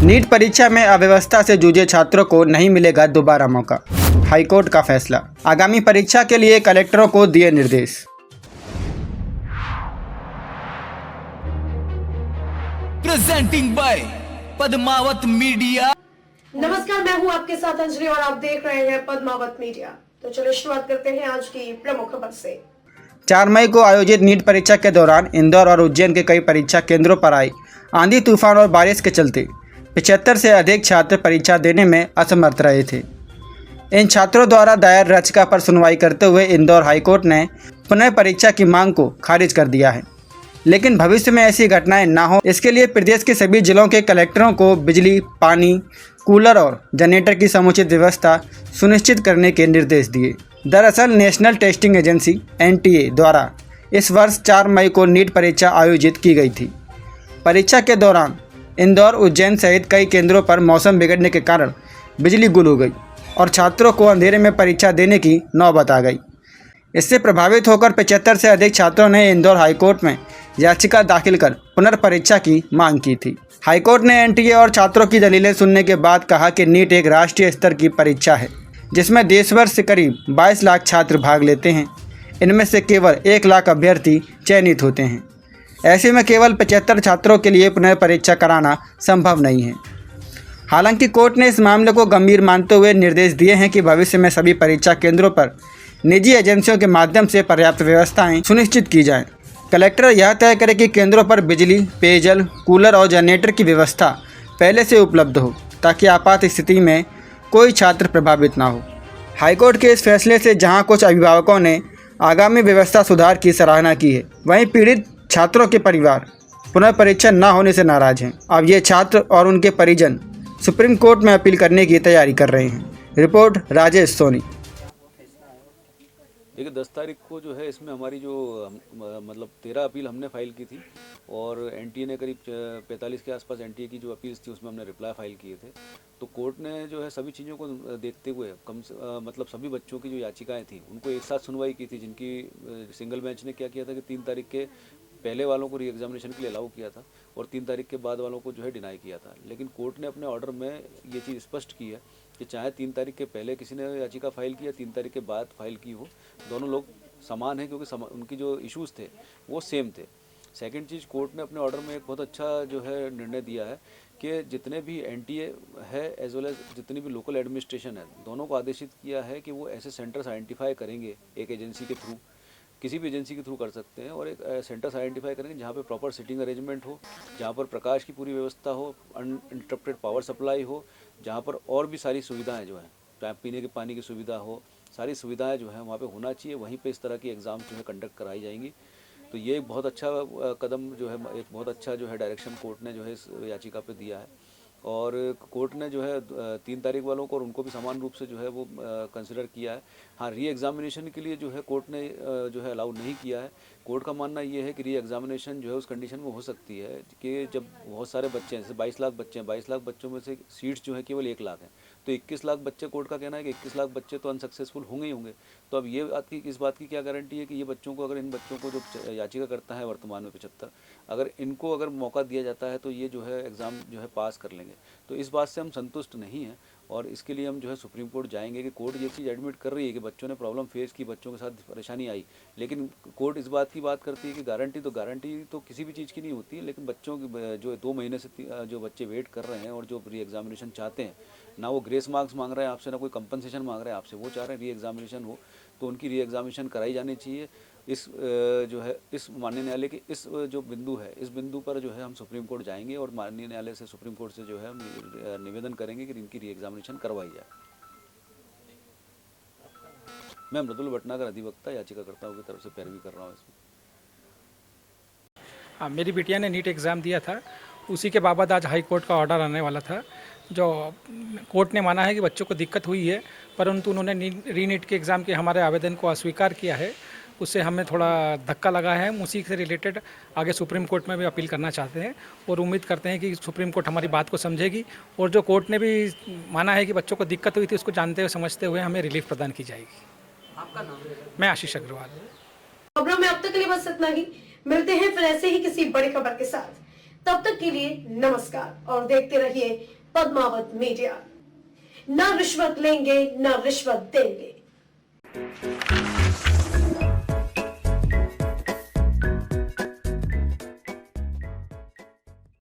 NEET परीक्षा में अव्यवस्था से जूझे छात्रों को नहीं मिलेगा दोबारा मौका। हाईकोर्ट का फैसला। आगामी परीक्षा के लिए कलेक्टरों को दिए निर्देश। Presenting by Padmavat media. नमस्कार, मैं हूं आपके साथ अंजलि और आप देख रहे हैं पद्मावत मीडिया। तो चलिए शुरुआत करते हैं आज की प्रमुख खबर से। 4 मई को आयोजित नीट परीक्षा के दौरान इंदौर और उज्जैन के कई परीक्षा केंद्रों पर आई आंधी तूफान और बारिश के चलते 75 से अधिक छात्र परीक्षा देने में असमर्थ रहे थे। इन छात्रों द्वारा दायर याचिका पर सुनवाई करते हुए इंदौर हाईकोर्ट ने पुनः परीक्षा की मांग को खारिज कर दिया है। लेकिन भविष्य में ऐसी घटनाएं ना हो, इसके लिए प्रदेश के सभी जिलों के कलेक्टरों को बिजली, पानी, कूलर और जनरेटर की समुचित व्यवस्था सुनिश्चित करने के निर्देश दिए। दरअसल नेशनल टेस्टिंग एजेंसी (NTA) द्वारा इस वर्ष 4 मई को नीट परीक्षा आयोजित की गई थी। परीक्षा के दौरान इंदौर, उज्जैन सहित कई केंद्रों पर मौसम बिगड़ने के कारण बिजली गुल हो गई और छात्रों को अंधेरे में परीक्षा देने की नौबत आ गई। इससे प्रभावित होकर 75 से अधिक छात्रों ने इंदौर हाईकोर्ट में याचिका दाखिल कर पुनर्परीक्षा की मांग की थी। हाईकोर्ट ने NTA और छात्रों की दलीलें सुनने के बाद कहा कि नीट एक राष्ट्रीय स्तर की परीक्षा है जिसमें देशभर से करीब 22 लाख छात्र भाग लेते हैं। इनमें से केवल 1 लाख अभ्यर्थी चयनित होते हैं। ऐसे में केवल 75 छात्रों के लिए पुनः परीक्षा कराना संभव नहीं है। हालांकि कोर्ट ने इस मामले को गंभीर मानते हुए निर्देश दिए हैं कि भविष्य में सभी परीक्षा केंद्रों पर निजी एजेंसियों के माध्यम से पर्याप्त व्यवस्थाएं सुनिश्चित की जाएं। कलेक्टर यह तय करे कि केंद्रों पर बिजली, पेयजल, कूलर और जनरेटर की व्यवस्था पहले से उपलब्ध हो ताकि आपात स्थिति में कोई छात्र प्रभावित ना हो। हाईकोर्ट के इस फैसले से जहां कुछ अभिभावकों ने आगामी व्यवस्था सुधार की सराहना की है, वहीं पीड़ित छात्रों के परिवार पुनः परीक्षा न होने से नाराज हैं। अब ये छात्र और उनके परिजन सुप्रीम कोर्ट में अपील करने की तैयारी कर रहे हैं। रिपोर्ट राजेश सोनी। देखिए 10 तारीख को जो है इसमें हमारी जो मतलब 13 अपील हमने फाइल की थी और NTA ने करीब 45 के आसपास NTA की जो अपील्स थी उसमें हमने रिप्लाई फाइल किए थे। तो कोर्ट ने जो है सभी चीज़ों को देखते हुए मतलब सभी बच्चों की जो याचिकाएं थी उनको एक साथ सुनवाई की थी, जिनकी सिंगल बेंच ने क्या किया था कि 3 तारीख के पहले वालों को री एग्जामिनेशन के लिए अलाउ किया था और 3 तारीख के बाद वालों को जो है डिनाई किया था। लेकिन कोर्ट ने अपने ऑर्डर में ये चीज़ स्पष्ट की है कि चाहे 3 तारीख के पहले किसी ने याचिका फाइल की या 3 तारीख के बाद फाइल की हो, दोनों लोग समान हैं क्योंकि उनकी जो इश्यूज़ थे वो सेम थे। सेकंड चीज़, कोर्ट ने अपने ऑर्डर में एक बहुत अच्छा जो है निर्णय दिया है कि जितने भी NTA है एज वेल एज जितनी भी लोकल एडमिनिस्ट्रेशन है, दोनों को आदेशित किया है कि वो ऐसे सेंटर्स आइडेंटिफाई करेंगे, एक एजेंसी के थ्रू, किसी भी एजेंसी के थ्रू कर सकते हैं, और एक सेंटर्स आइडेंटिफाई करेंगे जहाँ पे प्रॉपर सिटिंग अरेंजमेंट हो, जहाँ पर प्रकाश की पूरी व्यवस्था हो, अनइंटरप्टेड पावर सप्लाई हो, जहाँ पर और भी सारी सुविधाएं जो हैं, चाहे पीने के पानी की सुविधा हो, सारी सुविधाएं जो हैं वहाँ पे होना चाहिए। वहीं पे इस तरह की एग्ज़ाम जो है कंडक्ट कराई जाएंगी। तो ये एक बहुत अच्छा कदम जो है, एक बहुत अच्छा जो है डायरेक्शन कोर्ट ने जो है इस याचिका पे दिया है। और कोर्ट ने जो है 3 तारीख वालों को और उनको भी समान रूप से जो है वो कंसिडर किया है। हाँ, री एग्ज़ामिनेशन के लिए जो है कोर्ट ने जो है अलाउ नहीं किया है। कोर्ट का मानना ये है कि री एग्ज़ामिनेशन जो है उस कंडीशन में हो सकती है कि जब बहुत सारे बच्चे हैं, जैसे 22 लाख बच्चे हैं, 22 लाख बच्चों में से सीट्स जो है केवल 1 लाख हैं, तो 21 लाख बच्चे, कोर्ट का कहना है कि 21 लाख बच्चे तो अनसक्सेसफुल होंगे ही होंगे। तो अब ये इस बात की क्या गारंटी है कि ये बच्चों को, अगर इन बच्चों को जो याचिका करता है वर्तमान में 75, अगर इनको अगर मौका दिया जाता है तो ये जो है एग्ज़ाम जो है पास कर लेंगे। तो इस बात से हम संतुष्ट नहीं हैं और इसके लिए हम जो है सुप्रीम कोर्ट जाएंगे कि कोर्ट ये चीज़ एडमिट कर रही है कि बच्चों ने प्रॉब्लम फेस की, बच्चों के साथ परेशानी आई, लेकिन कोर्ट इस बात की बात करती है कि गारंटी तो किसी भी चीज़ की नहीं होती है, लेकिन बच्चों की जो 2 महीने से जो बच्चे वेट कर रहे हैं और जो री एग्जामिनेशन चाहते हैं, ना वो ग्रेस मार्क्स मांग रहे हैं आपसे, ना कोई कंपनसेशन मांग रहे हैं आपसे, वो चाह रहे हैं री एग्जामिनेशन हो, तो उनकी री एग्जामिनेशन कराई जानी चाहिए। इस जो है इस माननीय न्यायालय के इस जो बिंदु है, इस बिंदु पर जो है हम सुप्रीम कोर्ट जाएंगे और माननीय न्यायालय से, सुप्रीम कोर्ट से जो है हम निवेदन करेंगे कि इनकी री एग्जामिनेशन करवाई जाए। मैं मृदुल भटनागर, अधिवक्ता, याचिकाकर्ताओं की तरफ से पैरवी कर रहा हूँ इसमें। हाँ, मेरी बिटिया ने नीट एग्ज़ाम दिया था, उसी के बाबत आज हाई कोर्ट का ऑर्डर आने वाला था। जो कोर्ट ने माना है कि बच्चों को दिक्कत हुई है, परंतु उन्होंने री नीट के एग्ज़ाम के हमारे आवेदन को अस्वीकार किया है। उससे हमें थोड़ा धक्का लगा है। हम उसी से रिलेटेड आगे सुप्रीम कोर्ट में भी अपील करना चाहते हैं और उम्मीद करते हैं कि सुप्रीम कोर्ट हमारी बात को समझेगी और जो कोर्ट ने भी माना है कि बच्चों को दिक्कत हुई थी उसको जानते हुए समझते हुए हमें रिलीफ प्रदान की जाएगी। आपका नाम? मैं आशीष अग्रवाल। खबरों में अब तक के लिए बस इतना ही। मिलते हैं फिर ऐसे ही किसी बड़ी खबर के साथ। तब तक के लिए नमस्कार और देखते रहिए पद्मावत मीडिया। ना रिश्वत लेंगे, ना रिश्वत देंगे।